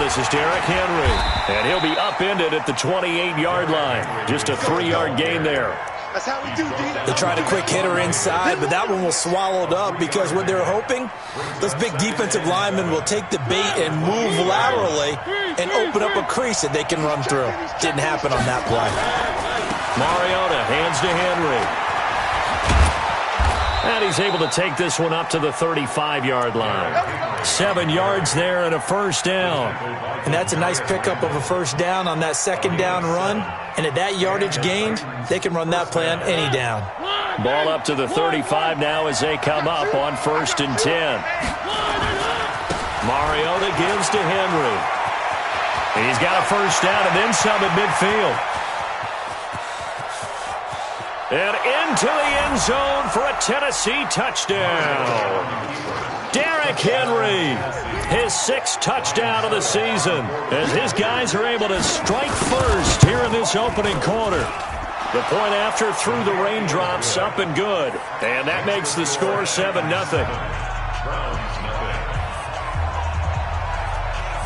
this is Derrick Henry. And he'll be upended at the 28-yard line. Just a 3-yard gain there. That's how we do, D. They tried a quick hitter inside, but that one was swallowed up because what they were hoping, those big defensive linemen will take the bait and move laterally and open up a crease that they can run through. Didn't happen on that play. Mariota hands to Henry. And he's able to take this one up to the 35-yard line. 7 yards there and a first down. And that's a nice pickup of a first down on that second down run. And at that yardage gained, they can run that play on any down. Ball up to the 35 now as they come up on 1st and 10. Mariota gives to Henry. He's got a first down and then some at midfield. And into the end zone for a Tennessee touchdown. Derrick Henry, his 6th touchdown of the season, as his guys are able to strike first here in this opening quarter. The point after through the raindrops, up and good. And that makes the score 7-0.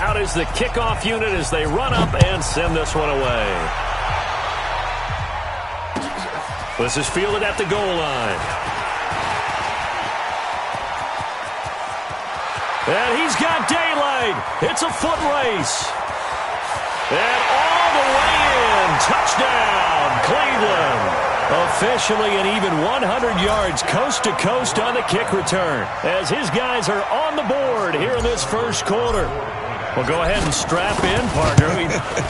Out is the kickoff unit as they run up and send this one away. This is fielded at the goal line. And he's got daylight. It's a foot race. And all the way in. Touchdown, Cleveland. Officially an even 100 yards coast to coast on the kick return, as his guys are on the board here in this first quarter. Well, go ahead and strap in, partner.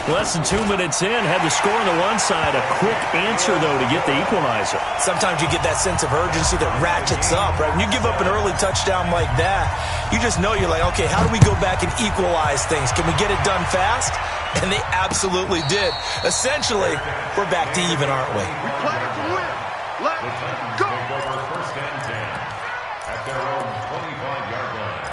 Less than 2 minutes in, had the score on the one side. A quick answer, though, to get the equalizer. Sometimes you get that sense of urgency that ratchets up, right? When you give up an early touchdown like that, you just know you're like, okay, how do we go back and equalize things? Can we get it done fast? And they absolutely did. Essentially, we're back to even, aren't we? We play to win. Let's go. First and 10 at their own 25-yard line.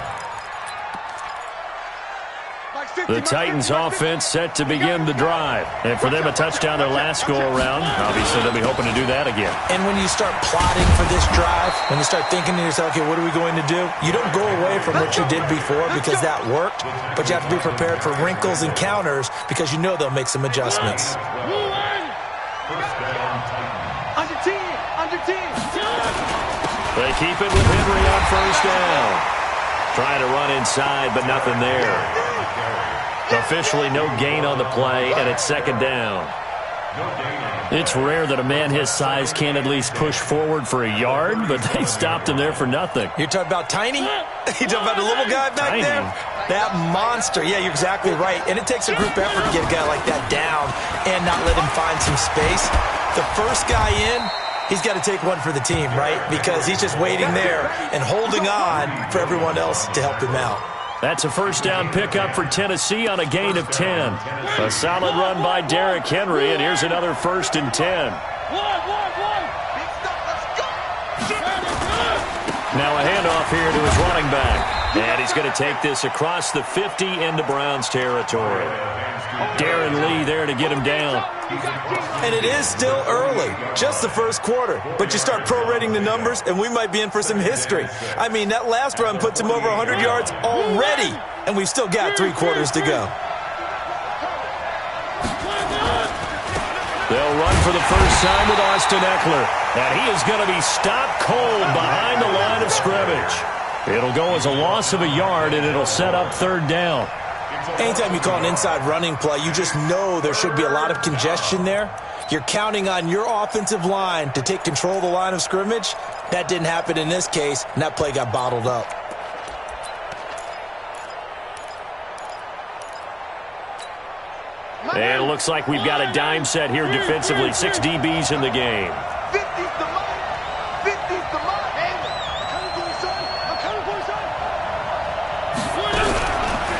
The Titans offense set to begin the drive. And for them, a touchdown their last go-around. Obviously, they'll be hoping to do that again. And when you start plotting for this drive, when you start thinking to yourself, okay, what are we going to do? You don't go away from what you did before because that worked, but you have to be prepared for wrinkles and counters because you know they'll make some adjustments. Under 10. They keep it with Henry on first down. Trying to run inside, but nothing there. Officially no gain on the play, and it's second down. It's rare that a man his size can't at least push forward for a yard, but they stopped him there for nothing. You're talking about tiny? You're talking about the little guy back Tiny. there? That monster. Yeah, you're exactly right. And it takes a group effort to get a guy like that down and not let him find some space. The first guy in, he's got to take one for the team, right? Because he's just waiting there and holding on for everyone else to help him out. That's a first down pickup for Tennessee on a gain of 10. A solid run by Derrick Henry, and here's another 1st and 10. Now a handoff here to his running back. And he's going to take this across the 50 into Browns territory. Darren Lee there to get him down. And it is still early, just the first quarter. But you start prorating the numbers, and we might be in for some history. I mean, that last run puts him over 100 yards already, and we've still got 3 quarters to go. They'll run for the first time with Austin Eckler. And he is going to be stopped cold behind the line of scrimmage. It'll go as a loss of a yard, and it'll set up 3rd down. Anytime you call an inside running play, you just know there should be a lot of congestion there. You're counting on your offensive line to take control of the line of scrimmage. That didn't happen in this case, and that play got bottled up. And it looks like we've got a dime set here defensively. 6 DBs in the game. 50's the mark. 50's the mark. I'm coming for you, son.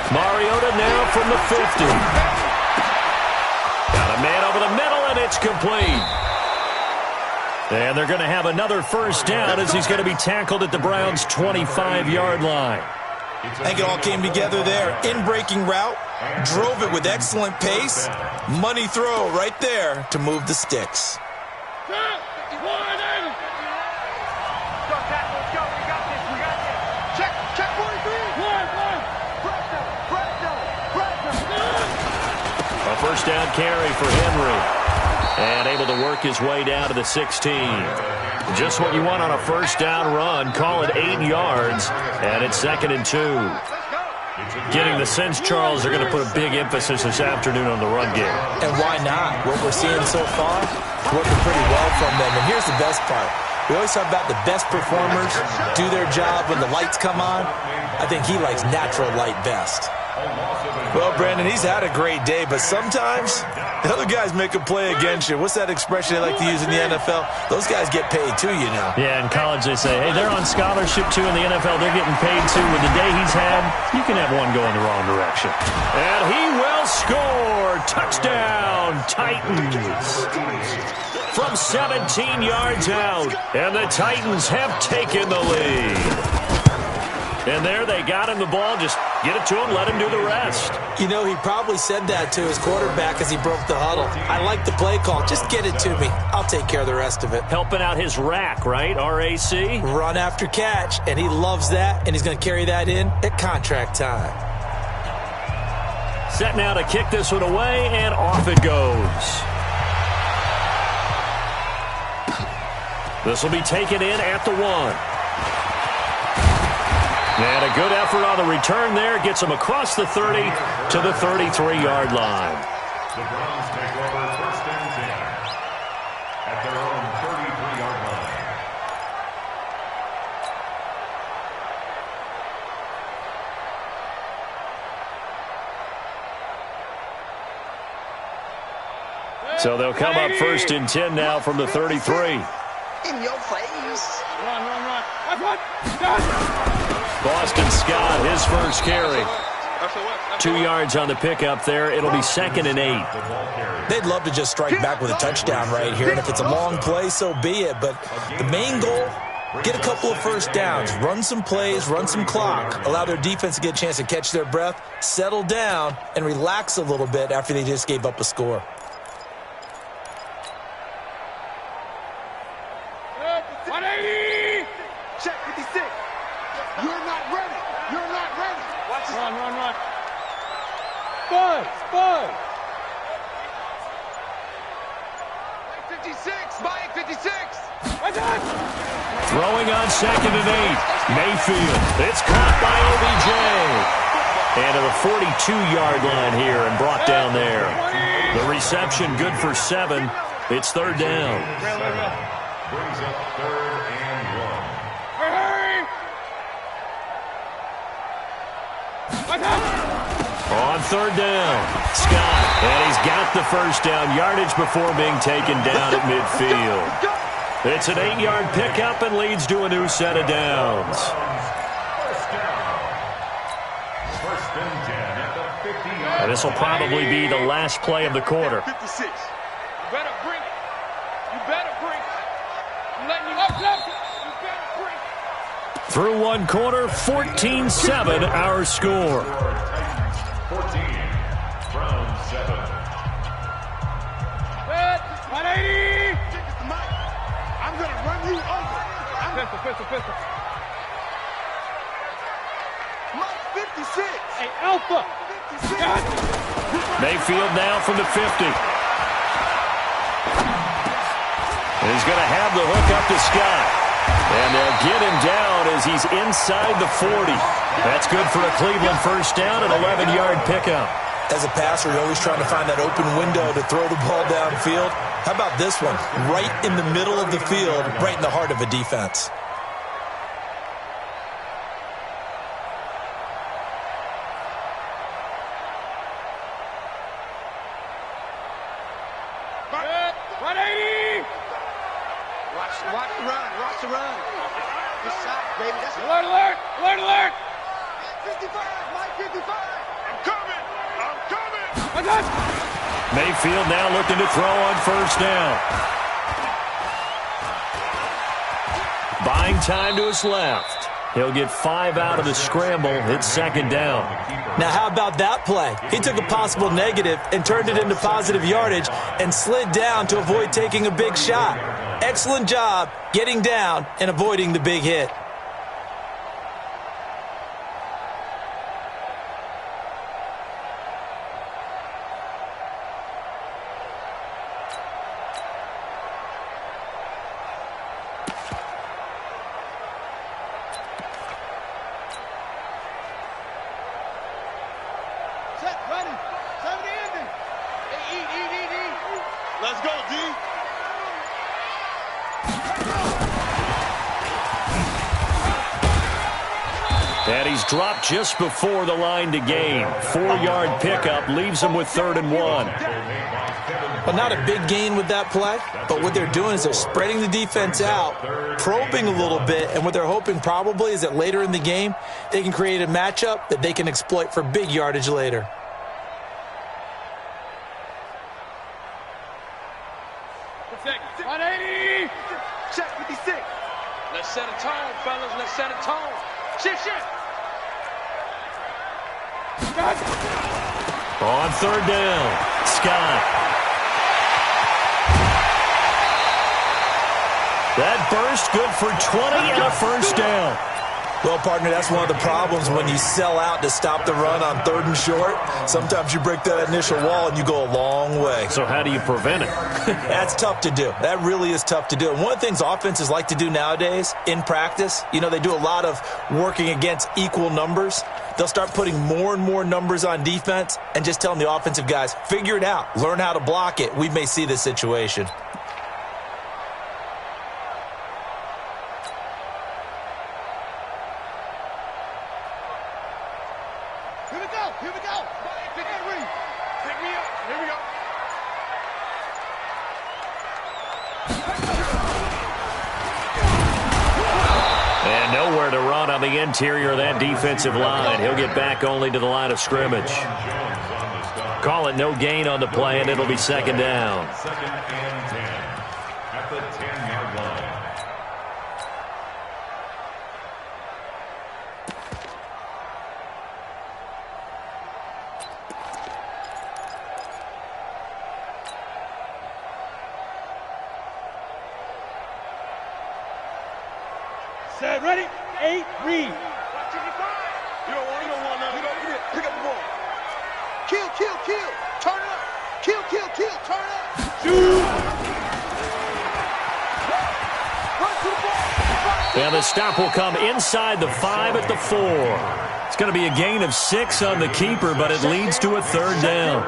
Mariota now from the 50. Got a man over the middle, and it's complete. And they're going to have another first down as he's going to be tackled at the Browns' 25-yard line. I think it all came together there. In-breaking route, drove it with excellent pace. Money throw right there to move the sticks. first down carry for Henry. And able to work his way down to the 16. Just what you want on a first down run. Call it 8 yards. And it's 2nd and 2. Getting the sense, Charles, they're going to put a big emphasis this afternoon on the run game. And why not? What we're seeing so far, working pretty well from them. And here's the best part. We always talk about the best performers do their job when the lights come on. I think he likes natural light best. Well, Brandon, he's had a great day, but sometimes the other guys make a play against you. What's that expression they like to use in the NFL? Those guys get paid too, you know. Yeah, in college they say, hey, they're on scholarship too. In the NFL, they're getting paid too. With the day he's had, you can have one go in the wrong direction. And he will score. Touchdown, Titans. From 17 yards out, and the Titans have taken the lead. And there they got him the ball. Just get it to him, let him do the rest. You know, he probably said that to his quarterback as he broke the huddle. I like the play call. Just get it to me. I'll take care of the rest of it. Helping out his rack, right? RAC? Run after catch, and he loves that, and he's going to carry that in at contract time. Set now to kick this one away, and off it goes. This will be taken in at the 1. And a good effort on the return there. Gets him across the 30 to the 33-yard line. The Browns take over 1st and 10 at their own 33-yard line. So they'll come up 1st and 10 now from the 33. In your face. Run. Boston Scott, his first carry. 2 yards on the pickup there. It'll be 2nd and 8. They'd love to just strike back with a touchdown right here, and if it's a long play, so be it. But the main goal, get a couple of first downs, run some plays, run some clock, allow their defense to get a chance to catch their breath, settle down, and relax a little bit after they just gave up a score. Check 56. You're not ready. You're not ready. Watch it. Run. Spud. 56. Mike 56. Throwing on 2nd and 8. Mayfield. It's caught by OBJ. And to the 42-yard line here and brought down there. The reception good for 7. It's 3rd down. Brings up 3rd and 1. On 3rd down, Scott. And he's got the first down. Yardage before being taken down at midfield. It's an 8-yard pickup and leads to a new set of downs. 1st and 10 at the 50-yard. And this will probably be the last play of the quarter. 56. You better bring it. You better bring it. I'm letting you know. You better bring it. Through one quarter, 14-7 our score. 14. Browns 7. 180. Mike, I'm going to run you over. Pistol. Mike 56. Hey, Alpha. 56. Mayfield now from the 50. And he's going to have the hook up to Scott. And they'll get him down as he's inside the 40. That's good for a Cleveland first down, an 11-yard pickup. As a passer, you're always trying to find that open window to throw the ball downfield. How about this one? Right in the middle of the field, right in the heart of a defense. Watch the run. Good shot, baby. That's Alert. 55, Mike 55. I'm coming. Mayfield now looking to throw on first down. Buying time to his left. He'll get 5 out of the scramble. It's 2nd down. Now, how about that play? He took a possible negative and turned it into positive yardage and slid down to avoid taking a big shot. Excellent job getting down and avoiding the big hit. And he's dropped just before the line to gain. 4-yard pickup leaves him with 3rd and 1. Well, not a big gain with that play, but what they're doing is they're spreading the defense out, probing a little bit, and what they're hoping probably is that later in the game, they can create a matchup that they can exploit for big yardage later. Check. 180. Check 56. Let's set a tone, fellas. Let's set a tone. Shit. On 3rd down, Scott. That burst good for 20 and a 1st down. Well, partner, that's one of the problems when you sell out to stop the run on 3rd and short. Sometimes you break that initial wall and you go a long way. So how do you prevent it? That's tough to do. That really is tough to do. And one of the things offenses like to do nowadays in practice, they do a lot of working against equal numbers. They'll start putting more and more numbers on defense and just telling the offensive guys, figure it out, learn how to block it. We may see this situation. Here we go. Pick that ring. Pick me up. Here we go. And nowhere to run on the interior of that defensive line. He'll get back only to the line of scrimmage. Call it no gain on the play, and it'll be 2nd down. 2nd and 10 at the 10-yard line. Set, ready? 8, read. You don't want none. Pick up the ball. Kill. Turn it up. Kill. Turn it up. Shoot. Run to the ball. And the stop will come inside the 5 at the 4. It's going to be a gain of 6 on the keeper, but it leads to a 3rd down.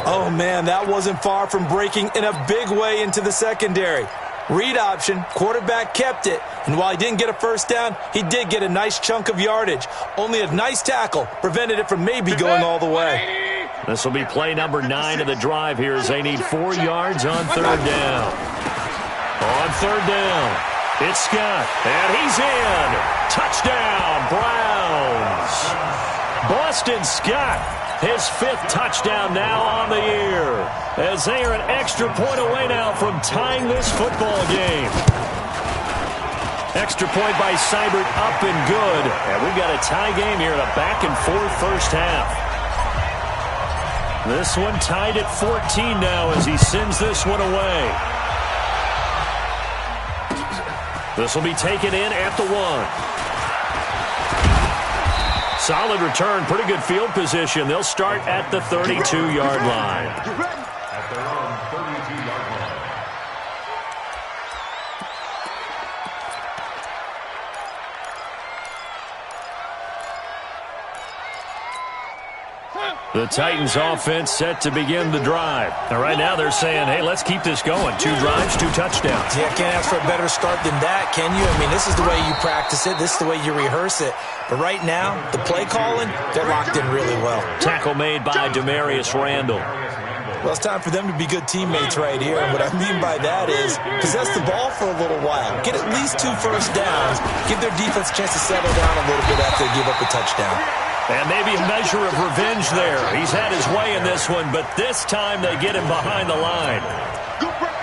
Oh, man, that wasn't far from breaking in a big way into the secondary. Read option, quarterback kept it, and while he didn't get a 1st down, he did get a nice chunk of yardage. Only a nice tackle prevented it from maybe going all the way. This will be play number 9 of the drive here as they need 4 yards on 3rd down. On 3rd down, it's Scott, and he's in. Touchdown, Browns. Boston Scott, his 5th touchdown now on the year, as they are an extra point away now from tying this football game. Extra point by Seibert, up and good. And we've got a tie game here in a back-and-forth first half. This one tied at 14 now as he sends this one away. This will be taken in at the 1. Solid return, pretty good field position. They'll start at the 32-yard line. At their own 32-yard line. The Titans offense set to begin the drive. Now, right now they're saying, hey, let's keep this going. 2 drives, 2 touchdowns. Yeah, can't ask for a better start than that, can you? I mean, this is the way you practice it. This is the way you rehearse it. But right now, the play calling, they're locked in really well. Tackle made by Demarius Randall. Well, it's time for them to be good teammates right here. And what I mean by that is possess the ball for a little while. Get at least 2 first downs. Give their defense a chance to settle down a little bit after they give up a touchdown. And maybe a measure of revenge there. He's had his way in this one, but this time they get him behind the line.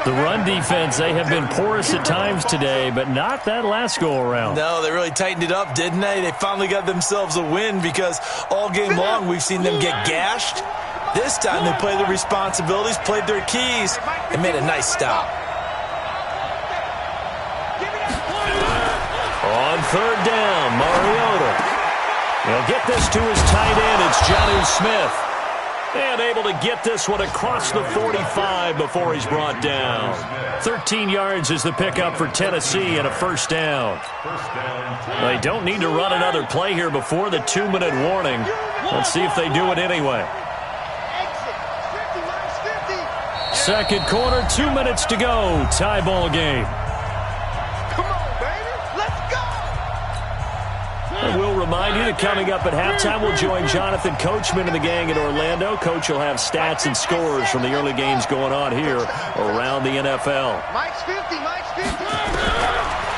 The run defense, they have been porous at times today, but not that last go-around. No, they really tightened it up, didn't they? They finally got themselves a win because all game long we've seen them get gashed. This time they played their responsibilities, played their keys, and made a nice stop. On 3rd down, Mariota. He'll get this to his tight end. It's Jonnu Smith. And able to get this one across the 45 before he's brought down. 13 yards is the pickup for Tennessee and a 1st down. They don't need to run another play here before the 2-minute warning. Let's see if they do it anyway. Second quarter, 2 minutes to go. Tie ball game. Come on, baby. Let's go. And we'll remind you that coming up at halftime, we'll join Jonathan Coachman and the gang in Orlando. Coach will have stats and scores from the early games going on here around the NFL. Mike's 50, Mike's 50.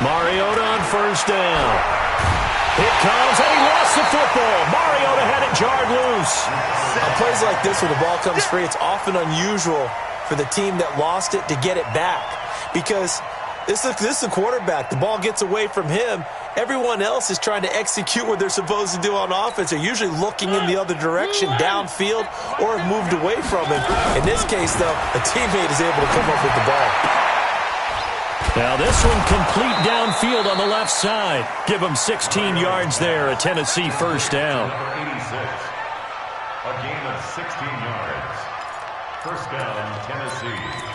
Mariota on first down. It comes, and he lost the football. Mariota had it jarred loose. On plays like this where the ball comes free, it's often unusual for the team that lost it to get it back. Because this is a quarterback. The ball gets away from him. Everyone else is trying to execute what they're supposed to do on offense. They're usually looking in the other direction, downfield, or have moved away from him. In this case, though, a teammate is able to come up with the ball. Now this one complete downfield on the left side. Give him 16 yards there, a Tennessee first down. Number 86. A gain of 16 yards. First down, Tennessee.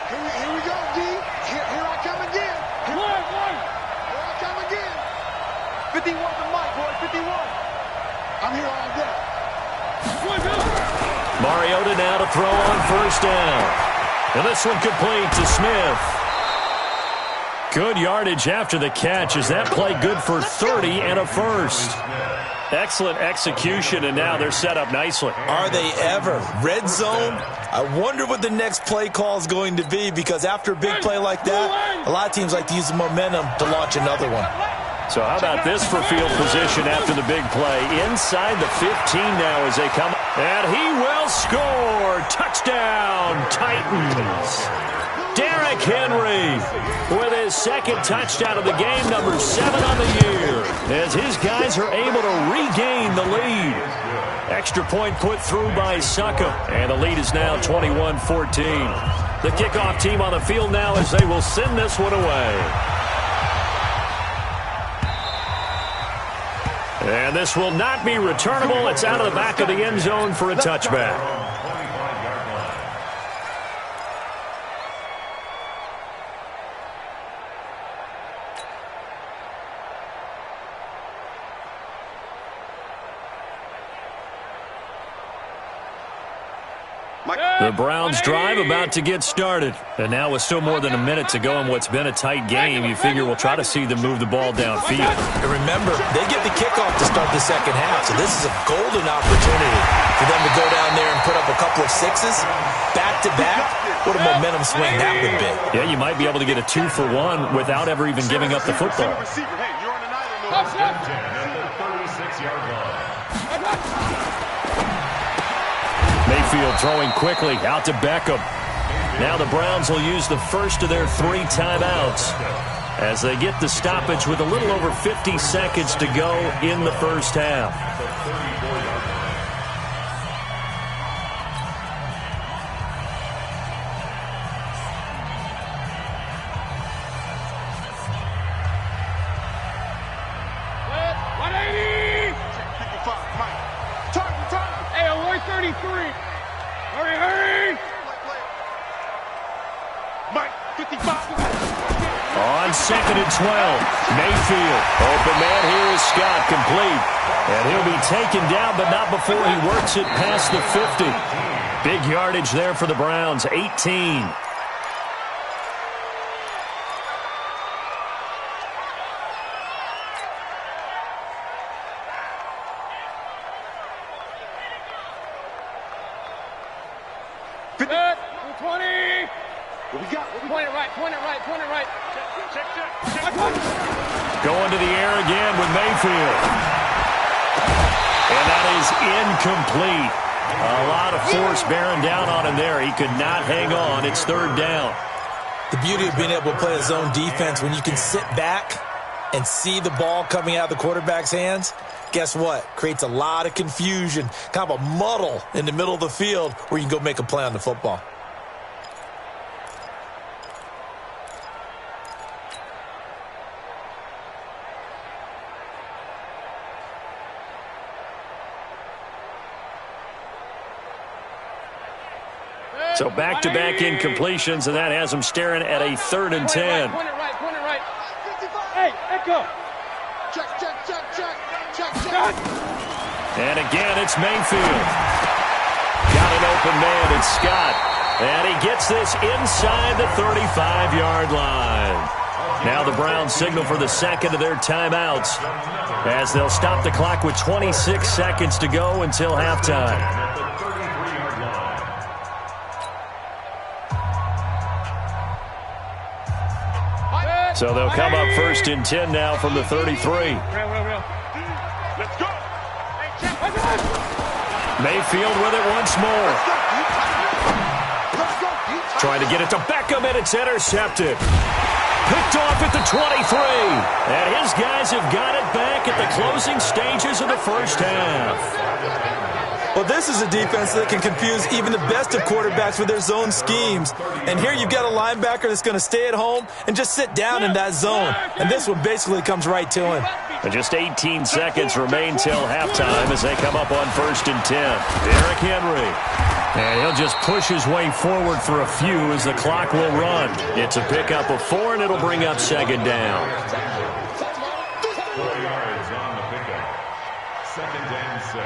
Here we go, D. Here I come again. Here I come again. 51 to Mike, boy, 51. I'm here all day. Mariota now to throw on first down. And this one complete to Smith. Good yardage after the catch. Is that play good for 30 and a first? Excellent execution, and now they're set up nicely. Are they ever? Red zone? I wonder what the next play call is going to be, because after a big play like that, a lot of teams like to use the momentum to launch another one. So how about this for field position after the big play? Inside the 15 now as they come. And he will score. Touchdown, Titans. Derrick Henry with his second touchdown of the game, number 7 on the year, as his guys are able to regain the lead. Extra point put through by Succa, and the lead is now 21-14. The kickoff team on the field now as they will send this one away. And this will not be returnable. It's out of the back of the end zone for a touchback. The Browns drive about to get started. And now with still more than a minute to go in what's been a tight game, you figure we'll try to see them move the ball downfield. And remember, they get the kickoff to start the second half, so this is a golden opportunity for them to go down there and put up a couple of sixes back-to-back. What a momentum swing that would be. Yeah, you might be able to get a 2-for-1 without ever even giving up the football. Hey, you're on an island. At the 36-yard line. Mayfield throwing quickly out to Beckham. Now the Browns will use the first of their 3 timeouts as they get the stoppage with a little over 50 seconds to go in the first half. On 2nd and 12, Mayfield. Open man here is Scott, complete. And he'll be taken down, but not before he works it past the 50. Big yardage there for the Browns, 18. Going to the air again with Mayfield. And that is incomplete. A lot of force bearing down on him there. He could not hang on. It's 3rd down. The beauty of being able to play a zone defense, when you can sit back and see the ball coming out of the quarterback's hands, guess what? Creates a lot of confusion, kind of a muddle in the middle of the field where you can go make a play on the football. So back-to-back incompletions, and that has them staring at a 3rd and 10. go. Check, check, check, check, check, check. And again, it's Mayfield. Got an open man, it's Scott. And he gets this inside the 35-yard line. Now the Browns signal for the second of their timeouts as they'll stop the clock with 26 seconds to go until halftime. So they'll come up 1st and 10 now from the 33. Let's go. Mayfield with it once more. Trying to get it to Beckham, and it's intercepted. Picked off at the 23. And his guys have got it back at the closing stages of the first half. Well, this is a defense that can confuse even the best of quarterbacks with their zone schemes. And here you've got a linebacker that's going to stay at home and just sit down in that zone. And this one basically comes right to him. And just 18 seconds remain till halftime as they come up on 1st and 10. Derrick Henry. And he'll just push his way forward for a few as the clock will run. It's a pickup of 4, and it'll bring up 2nd down. 4 yards on the pickup. 2nd and 6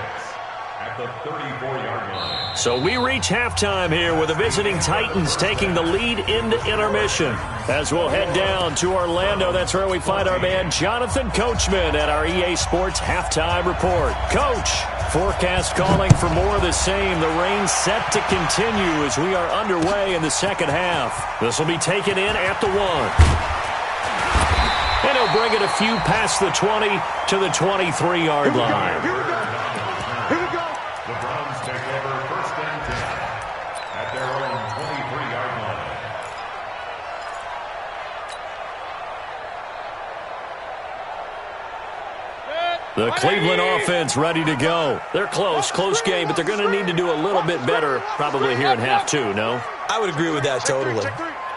at the 34-yard line. So we reach halftime here with the visiting Titans taking the lead into intermission. As we'll head down to Orlando, that's where we find our man Jonathan Coachman at our EA Sports Halftime Report. Coach, forecast calling for more of the same. The rain set to continue as we are underway in the second half. This will be taken in at the 1. And he'll bring it a few past the 20 to the 23-yard line. Here we go. Here we go. The Browns take over 1st and 10 at their own 23-yard line. The Cleveland offense ready to go. They're close game, but they're going to need to do a little bit better probably here in half 2, no? I would agree with that totally.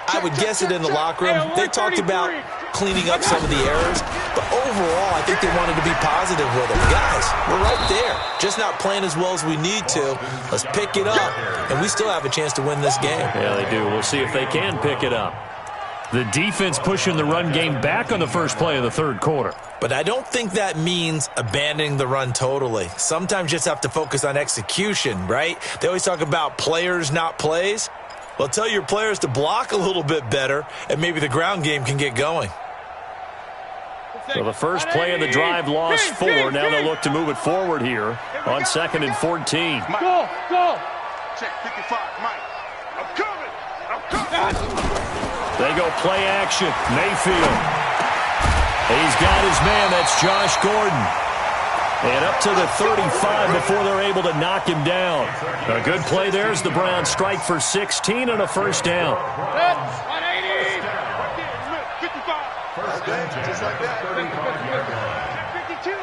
I would guess it in the locker room. They talked about cleaning up some of the errors, but overall, I think they wanted to be positive with them. Guys, we're right there, just not playing as well as we need to. Let's pick it up, and we still have a chance to win this game. Yeah, they do. We'll see if they can pick it up. The defense pushing the run game back on the first play of the 3rd quarter. But I don't think that means abandoning the run totally. Sometimes you just have to focus on execution, right? They always talk about players, not plays. Well, tell your players to block a little bit better, and maybe the ground game can get going. So the first play of the drive lost 4. Now they'll look to move it forward here on 2nd and 14. Go, go. Check 55, Mike. I'm coming. I'm coming. They go play action. Mayfield. He's got his man. That's Josh Gordon. And up to the 35 before they're able to knock him down. A good play there as the Browns strike for 16 and a 1st down. 180. 55. 1st and 10 Just like that. 35-yard line. 52.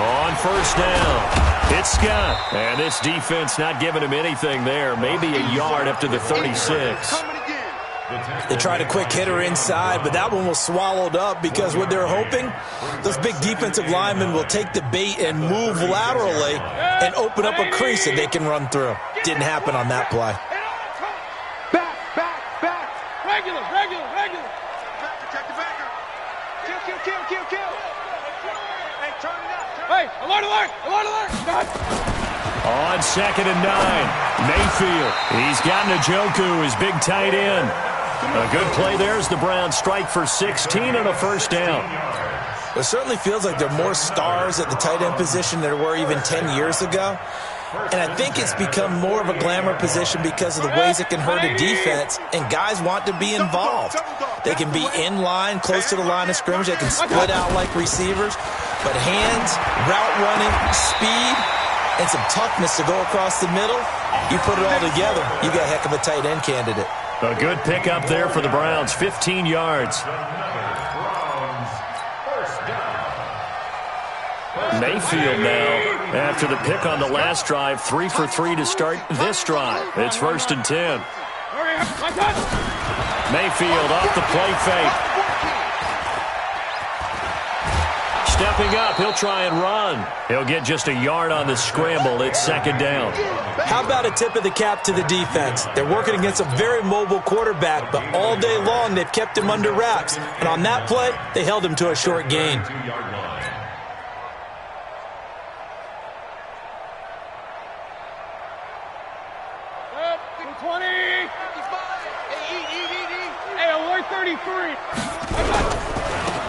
On 1st down. It's Scott. And this defense not giving him anything there. Maybe a yard up to the 36. Coming again. They tried a quick hitter inside, but that one was swallowed up because what they're hoping, those big defensive linemen will take the bait and move laterally and open up a crease that they can run through. Didn't happen on that play. Back, back, back. Regular. Back, protect the backer. Kill. Hey, turn it up. Hey, alert. Stop. On 2nd and 9, Mayfield. He's got Njoku, his big tight end. A good play there as the Browns strike for 16 and a 1st down. It certainly feels like there are more stars at the tight end position than there were even 10 years ago. And I think it's become more of a glamour position because of the ways it can hurt a defense, and guys want to be involved. They can be in line, close to the line of scrimmage. They can split out like receivers. But hands, route running, speed, and some toughness to go across the middle, you put it all together, you got a heck of a tight end candidate. A good pickup there for the Browns, 15 yards. Mayfield now, after the pick on the last drive, 3 for 3 to start this drive. It's 1st and 10. Mayfield off the play fake. stepping up. He'll try and run. He'll get just a yard on the scramble. It's second down. How about a tip of the cap to the defense? They're working against a very mobile quarterback, but all day long they've kept him under wraps. And on that play, they held him to a short gain.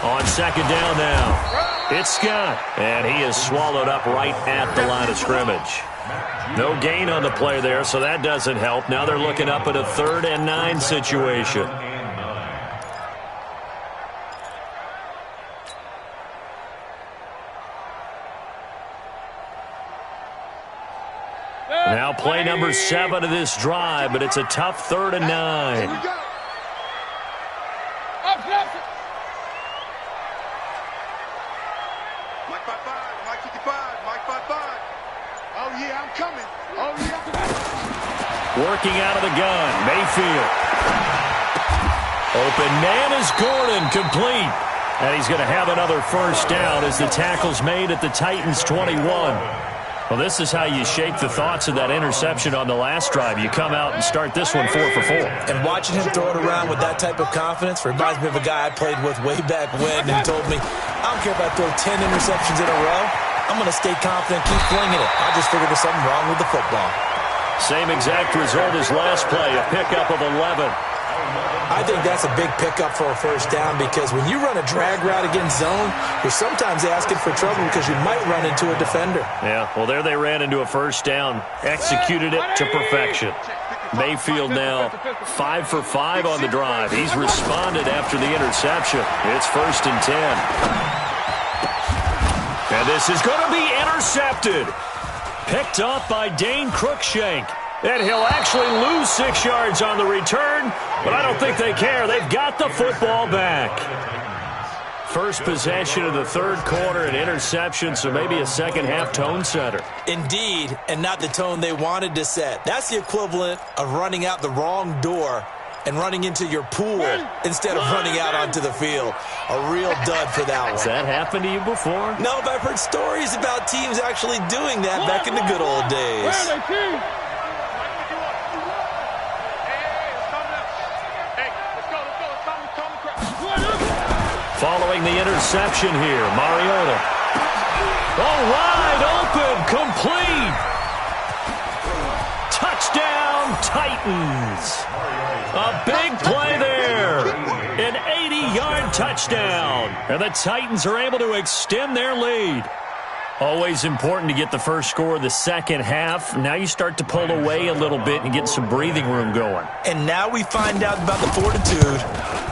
On second down now, it's Scott, and he is swallowed up right at the line of scrimmage. No gain on the play there, so that doesn't help. Now they're looking up at a 3rd and 9 situation. Now play number 7 of this drive, but it's a tough 3rd and 9. Working out of the gun, Mayfield. Open man is Gordon, complete. And he's going to have another first down as the tackle's made at the Titans' 21. Well, this is how you shake the thoughts of that interception on the last drive. You come out and start this one 4 for 4. And watching him throw it around with that type of confidence reminds me of a guy I played with way back when and told me, I don't care if I throw 10 interceptions in a row. I'm going to stay confident, keep flinging it. I just figured there's something wrong with the football. Same exact result as last play, a pickup of 11. I think that's a big pickup for a first down because when you run a drag route against zone, you're sometimes asking for trouble because you might run into a defender. Yeah, well, there they ran into a first down, executed it to perfection. Mayfield now 5 for 5 on the drive. He's responded after the interception. It's 1st and 10. And this is going to be intercepted. Picked off by Dane Cruikshank. And he'll actually lose 6 yards on the return, but I don't think they care. They've got the football back. First possession of the 3rd quarter, an interception, so maybe a second-half tone setter. Indeed, and not the tone they wanted to set. That's the equivalent of running out the wrong door and running into your pool instead of running out onto the field. A real dud for that one. Has that happened to you before? No, but I've heard stories about teams actually doing that back in the good old days. Following the interception here, Mariota. Oh, wide open, complete. Touchdown, Titans. A big play there. An 80-yard touchdown. And the Titans are able to extend their lead. Always important to get the first score of the second half. Now you start to pull away a little bit and get some breathing room going. And now we find out about the fortitude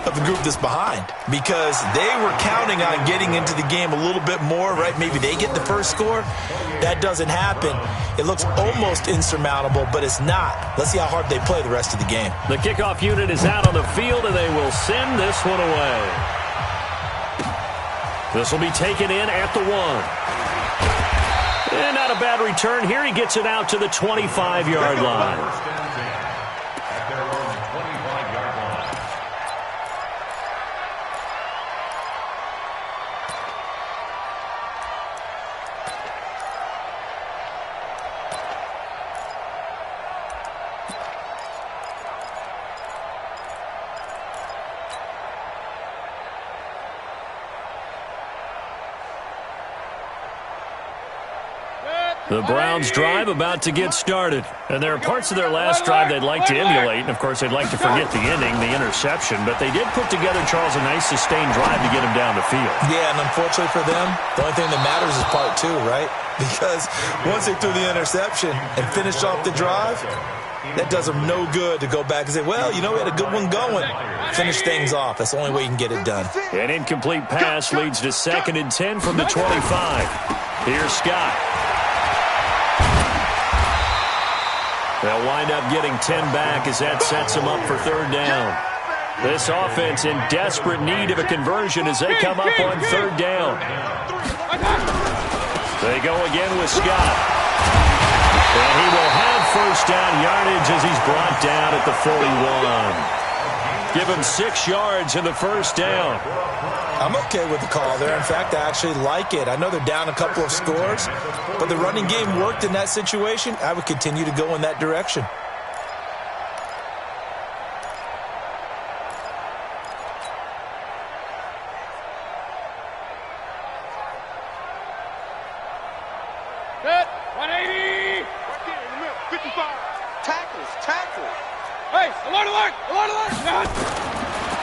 of the group that's behind because they were counting on getting into the game a little bit more, right? Maybe they get the first score. That doesn't happen. It looks almost insurmountable, but it's not. Let's see how hard they play the rest of the game. The kickoff unit is out on the field, and they will send this one away. This will be taken in at the 1. And not a bad return here. He gets it out to the 25-yard line. The Browns' drive about to get started. And there are parts of their last drive they'd like to emulate. And, of course, they'd like to forget the ending, the interception. But they did put together, Charles, a nice sustained drive to get him down the field. Yeah, and unfortunately for them, the only thing that matters is part 2, right? Because once they threw the interception and finished off the drive, that does them no good to go back and say, well, you know, we had a good one going. Finish things off. That's the only way you can get it done. An incomplete pass leads to 2nd and 10 from the 25. Here's Scott. They'll wind up getting 10 back as that sets them up for 3rd down. This offense in desperate need of a conversion as they come up on 3rd down. They go again with Scott. And he will have first down yardage as he's brought down at the 41. Give him 6 yards in the first down. I'm okay with the call there. In fact, I actually like it. I know they're down a couple of scores, but the running game worked in that situation. I would continue to go in that direction. Set. 180. Right there in the middle. 55. Tackles. Hey, alert, alert, alert, alert.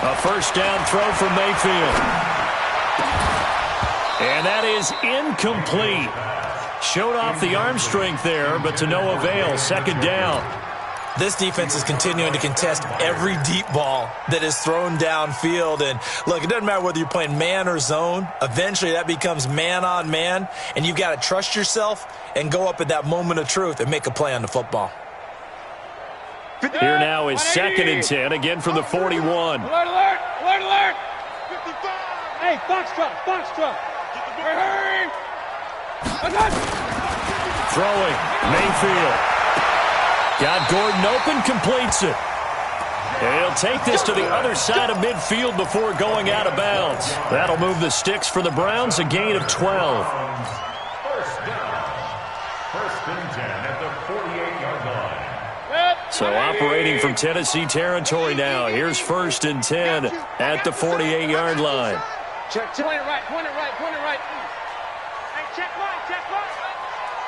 A first down throw for Mayfield. And that is incomplete. Showed off the arm strength there, but to no avail. Second down. This defense is continuing to contest every deep ball that is thrown downfield. And look, it doesn't matter whether you're playing man or zone. Eventually that becomes man on man, and you've got to trust yourself and go up at that moment of truth and make a play on the football. Here now is 2nd and 10, again from the 41. Alert, alert, alert, alert. 55. Hey, Foxtrot. Hurry. Throwing, Mayfield. Got Gordon open, completes it. And he'll take this to the other side of midfield before going out of bounds. That'll move the sticks for the Browns, a gain of 12. First down. First and 10 at the 48-yard line. So operating from Tennessee territory now. Here's 1st and 10 at the 48-yard line. Check. Point it right. Hey, check right.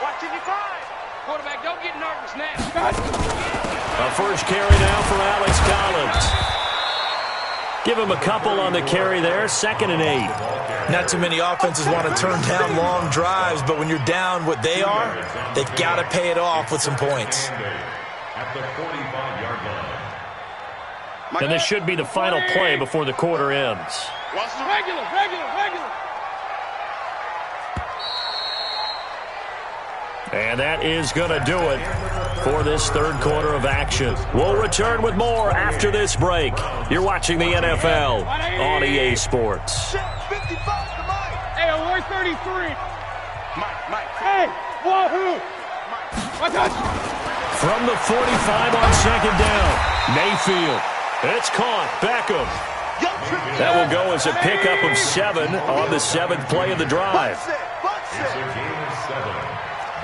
Watch it, you five. Quarterback, don't get nervous now. A first carry now for Alex Collins. Give him a couple on the carry there. 2nd and 8. Not too many offenses want to turn down long drives, but when you're down what they are, they've got to pay it off with some points. At the 45-yard line. And this should be the final play before the quarter ends. Watch the Regular. And that is going to do it for this third quarter of action. We'll return with more after this break. You're watching the NFL on EA Sports. 55 to Mike. Hey, alert 33. Mike. Hey, wahoo. Watch out. From the 45 on 2nd down, Mayfield. It's caught. Beckham. That will go as a pickup of 7 on the 7th play of the drive. It's a gain of 7.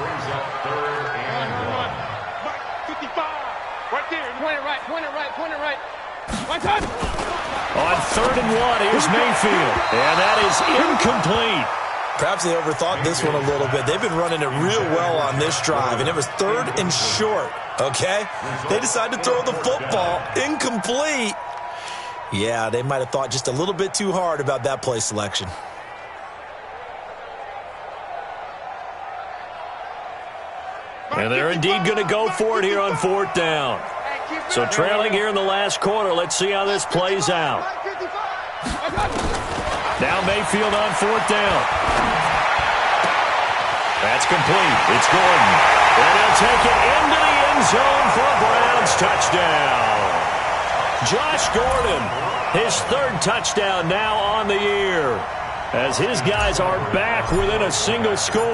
Brings up 3rd and 1. Mike, 55. Right there. Point it right. Watch out. On 3rd and 1, here's Mayfield. And that is incomplete. Perhaps they overthought this one a little bit. They've been running it real well on this drive, and it was 3rd and short, okay? They decided to throw the football incomplete. Yeah, they might have thought just a little bit too hard about that play selection. And they're indeed going to go for it here on 4th down. So trailing here in the last quarter. Let's see how this plays out. Now Mayfield on 4th down. That's complete. It's Gordon. And he'll take it into the end zone for a Browns touchdown. Josh Gordon, his 3rd touchdown now on the year, as his guys are back within a single score.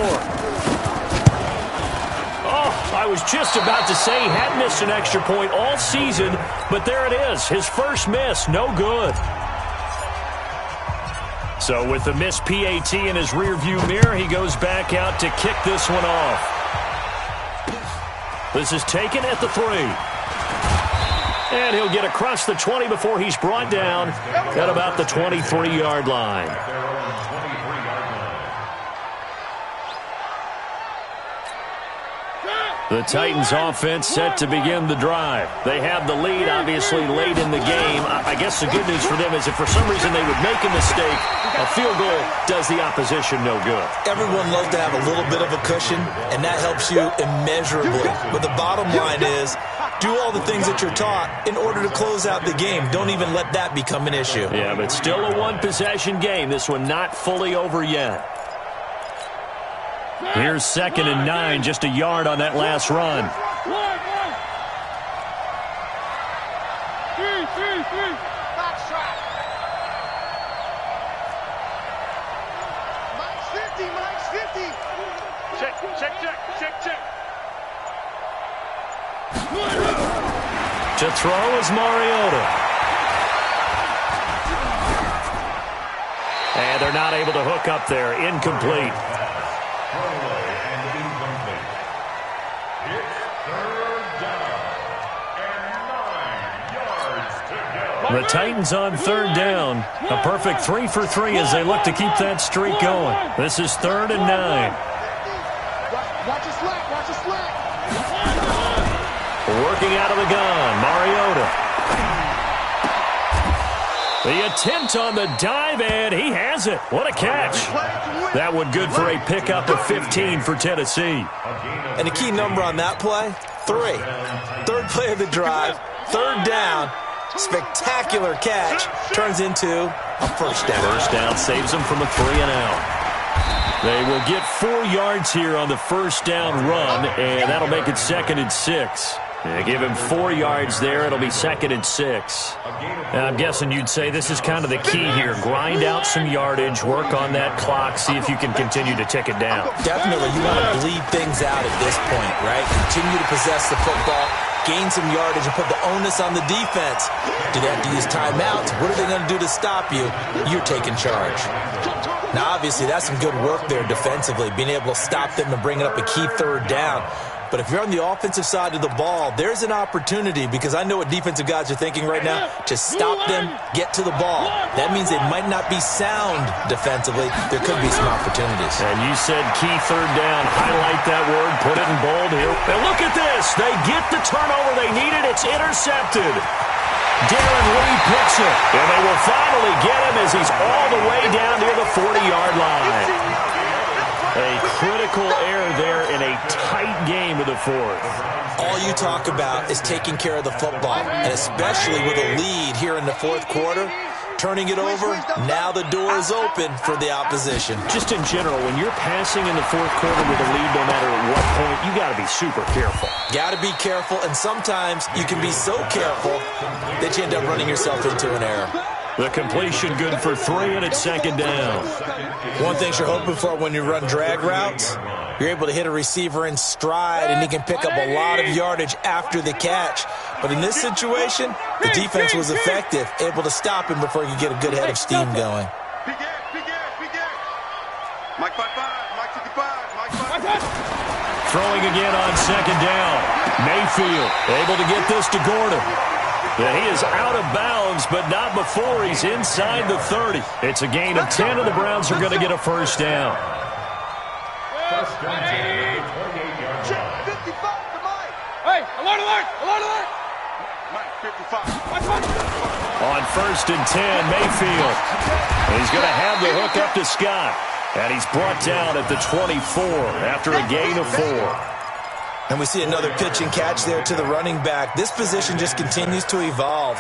Oh, I was just about to say he hadn't missed an extra point all season, but there it is. His first miss, no good. So with the missed PAT in his rearview mirror, he goes back out to kick this one off. This is taken at the 3. And he'll get across the 20 before he's brought down at about the 23-yard line. The Titans offense set to begin the drive. They have the lead, obviously, late in the game. I guess the good news for them is if for some reason they would make a mistake, a field goal does the opposition no good. Everyone loves to have a little bit of a cushion, and that helps you immeasurably. But the bottom line is, do all the things that you're taught in order to close out the game. Don't even let that become an issue. Yeah, but still a one-possession game. This one not fully over yet. Here's 2nd and 9, just a yard on that last run. Mike's 50. Check. To throw is Mariota. And they're not able to hook up there. Incomplete. Throwaway and incomplete. It's third down and 9 yards to go. The Titans on third down. A perfect 3 for 3 as they look to keep that streak going. This is 3rd and 9. Watch your slack. Watch your slack. Working out of the gun, Mariota. The attempt on the dive, and he has it. What a catch. That one good for a pickup of 15 for Tennessee. And the key number on that play, 3. Third play of the drive, third down, spectacular catch, turns into a first down. First down saves them from a 3 and out. They will get 4 yards here on the first down run, and that'll make it 2nd and 6. They give him 4 yards there. It'll be 2nd and 6. I'm guessing you'd say this is kind of the key here. Grind out some yardage, work on that clock, see if you can continue to tick it down. Definitely, you want to bleed things out at this point, right? Continue to possess the football, gain some yardage, and put the onus on the defense. Do they have to use timeouts? What are they going to do to stop you? You're taking charge. Now, obviously, that's some good work there defensively, being able to stop them and bring it up a key third down. But if you're on the offensive side of the ball, there's an opportunity, because I know what defensive guys are thinking right now, to stop them, get to the ball. That means they might not be sound defensively. There could be some opportunities. And you said key third down. Highlight that word. Put it in bold here. And look at this. They get the turnover they needed. It's intercepted. Darren Lee picks it. And they will finally get him as he's all the way down near the 40-yard line. A critical error there in a tight game of the fourth. All you talk about is taking care of the football, and especially with a lead here in the fourth quarter, turning it over, now the door is open for the opposition. Just in general, when you're passing in the fourth quarter with a lead, no matter at what point, you got to be super careful. Got to be careful, and sometimes you can be so careful that you end up running yourself into an error. The completion good for 3, and it's 2nd down. One thing you're hoping for when you run drag routes, you're able to hit a receiver in stride, and he can pick up a lot of yardage after the catch. But in this situation, the defense was effective, able to stop him before he could get a good head of steam going. Big air. Mike 55, Mike 55, Mike 55. Throwing again on 2nd down. Mayfield able to get this to Gordon. Yeah, he is out of bounds, but not before he's inside the 30. It's a gain of 10, and the Browns are going to get a first down. First down to the 28-yard line. 55 to Mike. Hey, alert! Mike 55. On 1st and 10, Mayfield. He's going to have the hook up to Scott. And he's brought down at the 24 after a gain of 4. And we see another pitch and catch there to the running back. This position just continues to evolve.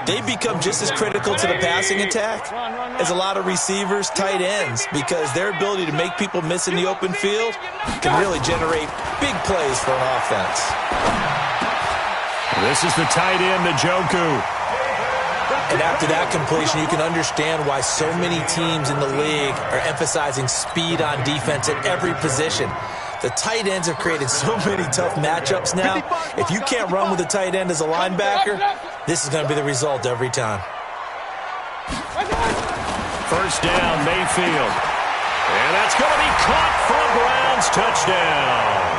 They become just as critical to the passing attack as a lot of receivers, tight ends, because their ability to make people miss in the open field can really generate big plays for an offense. This is the tight end, Njoku. And after that completion, you can understand why so many teams in the league are emphasizing speed on defense at every position. The tight ends have created so many tough matchups now. If you can't run with a tight end as a linebacker, this is going to be the result every time. First down, Mayfield. And that's going to be caught for a Browns touchdown.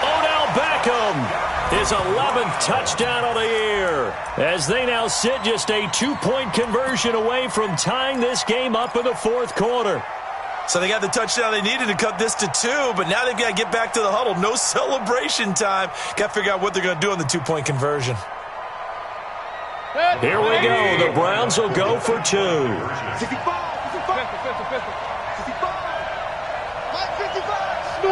Odell Beckham, his 11th touchdown of the year, as they now sit just a 2-point conversion away from tying this game up in the fourth quarter. So they got the touchdown they needed to cut this to 2, but now they've got to get back to the huddle. No celebration time. Got to figure out what they're going to do on the 2-point conversion. Here we go. The Browns will go for 2. 55. Mike 55.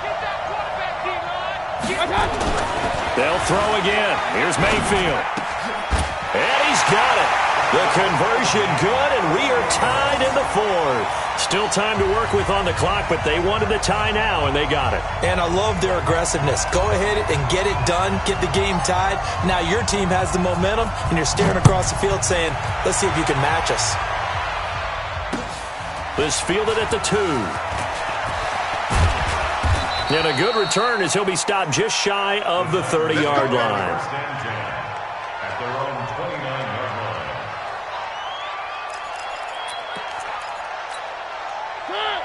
Get that quarterback, D-line. They'll throw again. Here's Mayfield. And he's got it. The conversion good, and we are tied in the fourth. Still time to work with on the clock, but they wanted the tie now, and they got it. And I love their aggressiveness. Go ahead and get it done. Get the game tied. Now your team has the momentum, and you're staring across the field saying, let's see if you can match us. This fielded at the 2. And a good return as he'll be stopped just shy of the 30-yard line. First and 10 at their own 29-yard line.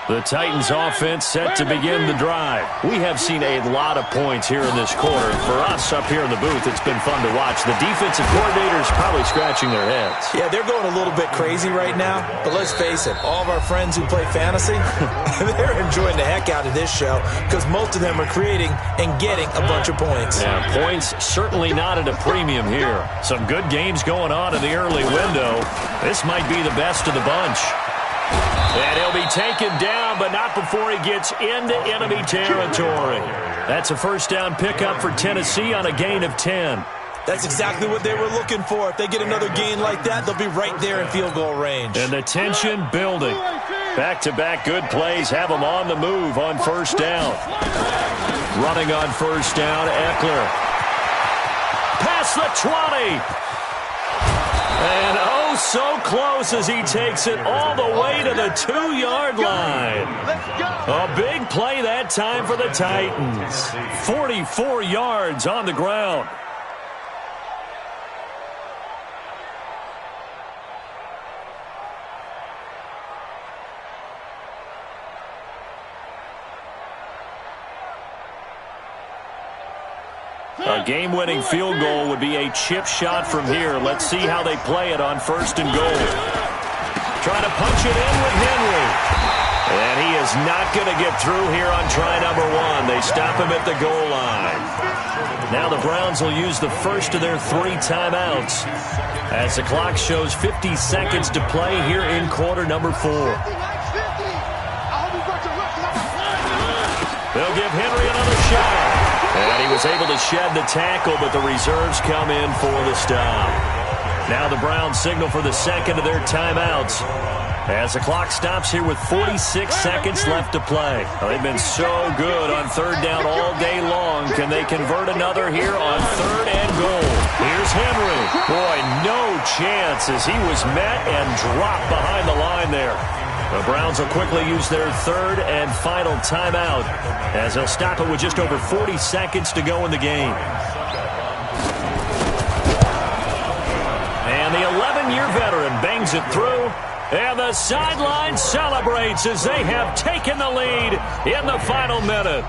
The Titans offense set to begin the drive. We have seen a lot of points here in this quarter. For us up here in the booth, it's been fun to watch. The defensive coordinators probably scratching their heads. Yeah, they're going a little bit crazy right now. But let's face it, all of our friends who play fantasy, they're enjoying the heck out of this show because most of them are creating and getting a bunch of points. Yeah, points certainly not at a premium here. Some good games going on in the early window. This might be the best of the bunch. And he'll be taken down, but not before he gets into enemy territory. That's a first down pickup for Tennessee on a gain of 10. That's exactly what they were looking for. If they get another gain like that, they'll be right there in field goal range. And the tension building. Back-to-back good plays have them on the move on first down. Running on first down, Eckler. Past the 20. And oh, so close as he takes it all the way to the 2-yard line. A big play that time for the Titans. 44 yards on the ground. A game-winning field goal would be a chip shot from here. Let's see how they play it on first and goal. Trying to punch it in with Henry. And he is not going to get through here on try number 1. They stop him at the goal line. Now the Browns will use the first of their 3 timeouts as the clock shows 50 seconds to play here in quarter number 4. They'll give Henry another shot. And he was able to shed the tackle, but the reserves come in for the stop. Now the Browns signal for the second of their timeouts as the clock stops here with 46 seconds left to play. Well, they've been so good on third down all day long. Can they convert another here on third and goal? Here's Henry. Boy, no chance as he was met and dropped behind the line there. The Browns will quickly use their third and final timeout as they'll stop it with just over 40 seconds to go in the game. And the 11-year veteran bangs it through, and the sideline celebrates as they have taken the lead in the final minute.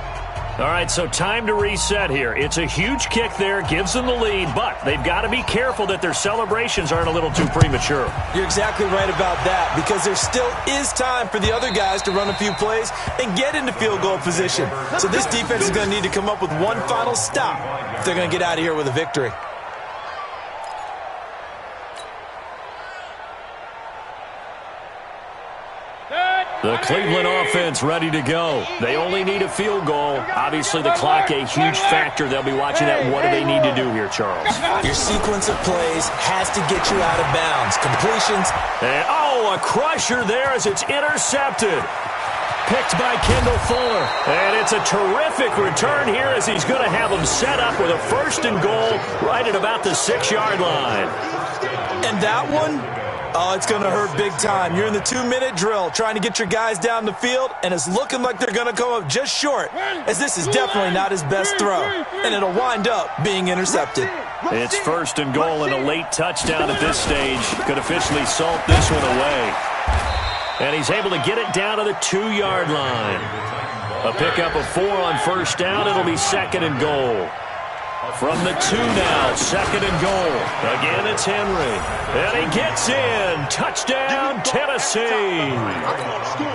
All right, so time to reset here. It's a huge kick there, gives them the lead, but they've got to be careful that their celebrations aren't a little too premature. You're exactly right about that because there still is time for the other guys to run a few plays and get into field goal position. So this defense is going to need to come up with one final stop if they're going to get out of here with a victory. The Cleveland offense ready to go. They only need a field goal. Obviously, the clock a huge factor. They'll be watching that. What do they need to do here, Charles? Your sequence of plays has to get you out of bounds. Completions. And, oh, a crusher there as it's intercepted. Picked by Kendall Fuller. And it's a terrific return here as he's going to have them set up with a first and goal right at about the 6-yard line. And that one? Oh, it's going to hurt big time. You're in the 2-minute drill trying to get your guys down the field, and it's looking like they're going to come up just short, as this is definitely not his best throw, and it'll wind up being intercepted. It's first and goal and a late touchdown at this stage. Could officially salt this one away. And he's able to get it down to the 2-yard line. A pickup of 4 on first down. It'll be second and goal. From the 2 now, second and goal. Again, it's Henry. And he gets in. Touchdown, Tennessee.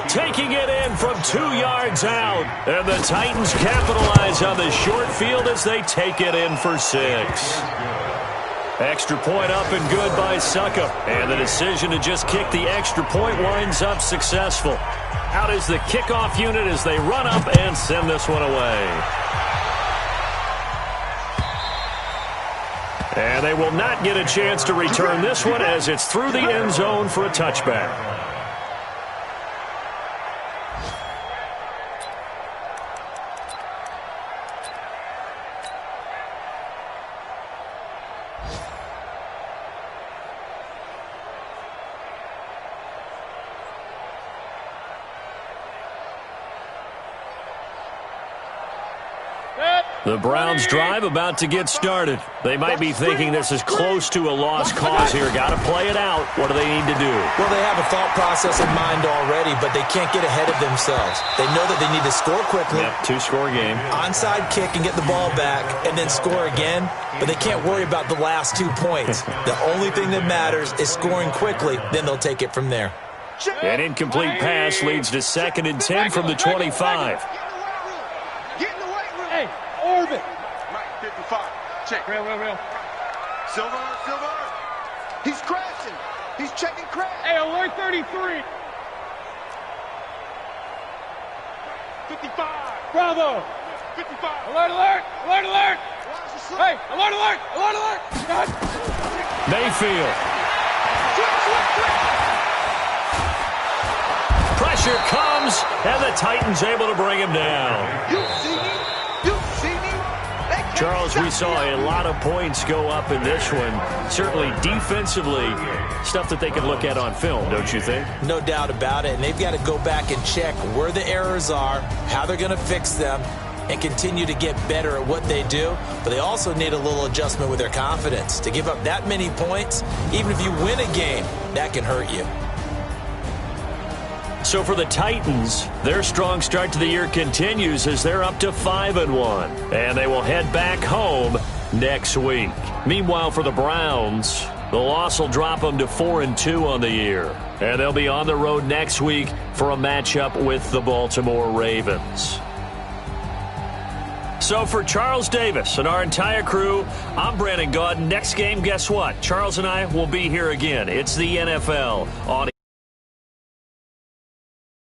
Taking it in from 2 yards out. And the Titans capitalize on the short field as they take it in for 6. Extra point up and good by Suckup. And the decision to just kick the extra point winds up successful. Out is the kickoff unit as they run up and send this one away. And they will not get a chance to return this one as it's through the end zone for a touchback. The Browns drive about to get started. They might be thinking this is close to a lost cause here. Got to play it out. What do they need to do? Well, they have a thought process in mind already, but they can't get ahead of themselves. They know that they need to score quickly. Yep, two-score game. Onside kick and get the ball back and then score again, but they can't worry about the last 2 points. The only thing that matters is scoring quickly, then they'll take it from there. An incomplete pass leads to 2nd and 10 from the 25. Get in the weight room. Hey, orbit. Mike, 55. Check. Real. Silver. He's crashing. He's checking crash. Hey, alert 33. 55. Bravo. 55. Alert. Hey, alert. God. Mayfield. Pressure comes, and the Titans able to bring him down. You see me? Charles, we saw a lot of points go up in this one. Certainly defensively, stuff that they can look at on film, don't you think? No doubt about it, and they've got to go back and check where the errors are, how they're going to fix them, and continue to get better at what they do. But they also need a little adjustment with their confidence. To give up that many points, even if you win a game, that can hurt you. So for the Titans, their strong start to the year continues as they're up to 5-1. And they will head back home next week. Meanwhile, for the Browns, the loss will drop them to 4-2 on the year. And they'll be on the road next week for a matchup with the Baltimore Ravens. So for Charles Davis and our entire crew, I'm Brandon Gaudin. Next game, guess what? Charles and I will be here again. It's the NFL on